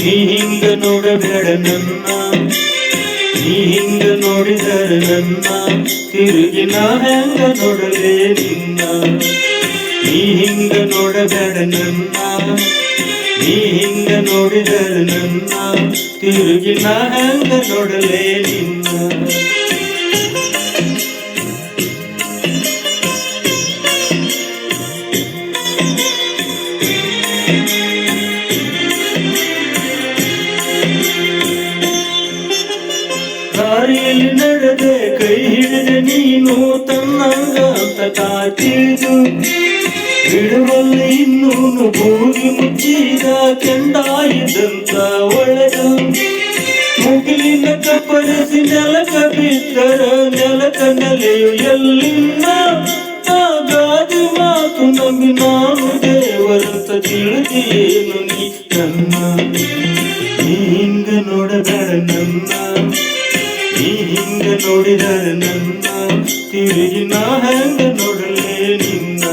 ನೀ ಹಿಂಗ ನೋಡಬೇಡ ನನ್ನ, ನೀ ಹಿಂಗ ನೋಡಿದರೆ ನನ್ನ ತಿರುಗಿ ನಾ ಹೆಂಗ ನೋಡಲೇ ನಿನ್ನ. ನೀ ಹಿಂಗ ನೋಡಬೇಡ ನನ್ನ, ನೀ ಹಿಂಗ ನೋಡಿದರೆ ನನ್ನ ತಿರುಗಿ ನಾ ಹೆಂಗ ನೋಡಲೇ ನಿನ್ನ. ದಾರಿಯಲ್ಲಿ ನಡೆದೆ ಕೈ ಹಿಡಿದೆ ನೀನು ತನ್ನಂಗ ಅಂತ ಕಾತಿದ್ದು, ಬಿಡುವಲ್ಲ ಇನ್ನೂನು ಭೂಮಿ ಮುಚ್ಚಿದ ಕೆಂಡಾಯಿದಂತ ಒಳೆದು. ಮುಗಿಲಿನ ಕಪ್ಪರಿಸಿ ನೆಲಕ ಬಿದ್ದರ ನೆಲಕ ನೆಲೆಯು ಎಲ್ಲಿಲ್ಲ. ಗಾದಿ ಮಾತು ನಂಬಿ ನಾನು ದೇವರಂತ ತಿಳಿದೇನು ನೀ ನನ್ನ. ನೀ ಹಿಂಗ ನೋಡಬೇಡ ನನ್ನ, ನೀ ಹಿಂಗ ನೋಡಿದರೆ ನನ್ನ ತಿರುಗಿ ನಾ ಹೆಂಗ ನೋಡಲೇ ನಿನ್ನ.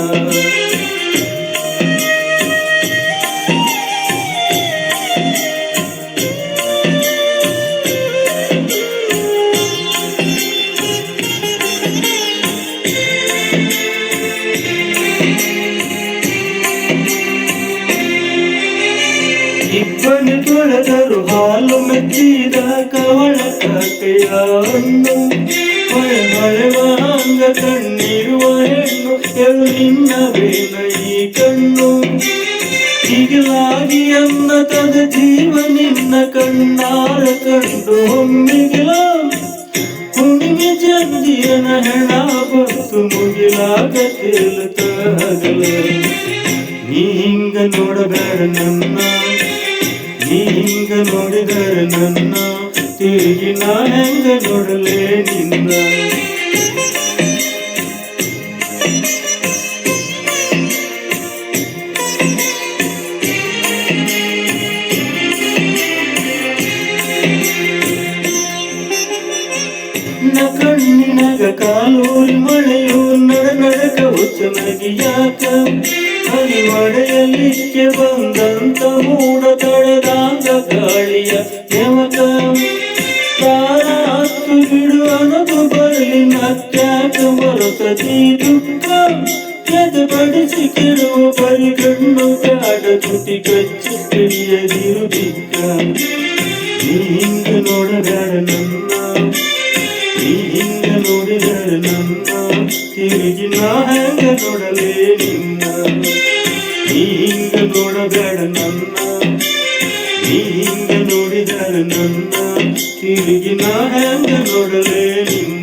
ಇಬ್ಬನಿ ತೊಳೆದರು ಹಾಲು ಮೆಚ್ಚಿದ ಕವಳ ಕಾಕೆಯ ಹಣ್ಣು. ಮಳೆ ಮಳೆವಾಂಗ ಕಣ್ಣಿರುವ ಹೆಣ್ಣು ಎಲ್ಲಿನ್ನವೇನ ಈ ಕಣ್ಣು. ಹಿಗಿಲಾಗಿ ಅನ್ನತದ ಜೀವ ನಿನ್ನ ಕಣ್ಣಾರ ಕಂಡು ಒಮ್ಮಿಗಿಲ. ಹುಣ್ಣಿಮೆ ಚಂದಿಯನ ಹೆಣ ಬಂತು ಮುಗಿಲಾಗ ತೇಲುತ್ತ ಹಗಲ. ನೀ ಹಿಂಗ ನೋಡಬೇಡ ನನ್ನ, ನೀ ಹಿಂಗ ನೋಡಿದರೆ ನನ್ನ ತಿರುಗಿ ನಾ ಹೆಂಗ ನೋಡಲೇ ನಿನ್ನ. ನ ಕಣ್ಣಿನಗ ಕಾಲೂರಿ ಮಳೆಯು ನಡಕ ಹುಚ್ಚನಗಿ ಯಾಕ. ಹನಿ ಮಳೆಯಲ್ಲಿಕ್ಕೆ ಬಂದಂತ ಮೂಡ ತಡೆದಾಗ ಗಾಳಿಯ ನೆವಕ. ತಾರ ಹತ್ತು ಬಿಡು ಅನ್ನದು ಬರಲಿ ನಕ್ಯಾಕ ಬರುತ್ತದೀ ದುಃಖ. ಎದೆ ಬಡಿಸಿ ಕೆಡುವ ಬರಿ ಕಣ್ಣು ಕಾಡ ತುಟಿ ಕಚ್ಚಿ ತಿಳಿಯದಿರು ಬಿಕ್ಕ. ನೀ ಹಿಂಗ ನೋಡಬೇಡ ನನ್ನ, ನೀ ಹಿಂಗ ನೋಡಿದರೆ ನನ್ನ ತಿರುಗಿ ನಾ ಹೆಂಗ ನೋಡಲೇ ನಿನ್ನ. ನೀ ಹಿಂಗ ನೋಡಬೇಡ ನನ್ನ, ನೀ ಹಿಂಗ ನೋಡಿದರೆ ನನ್ನ ತಿರುಗಿ ನಾ ಹೆಂಗ ನೋಡಲೇ ನಿನ್ನ.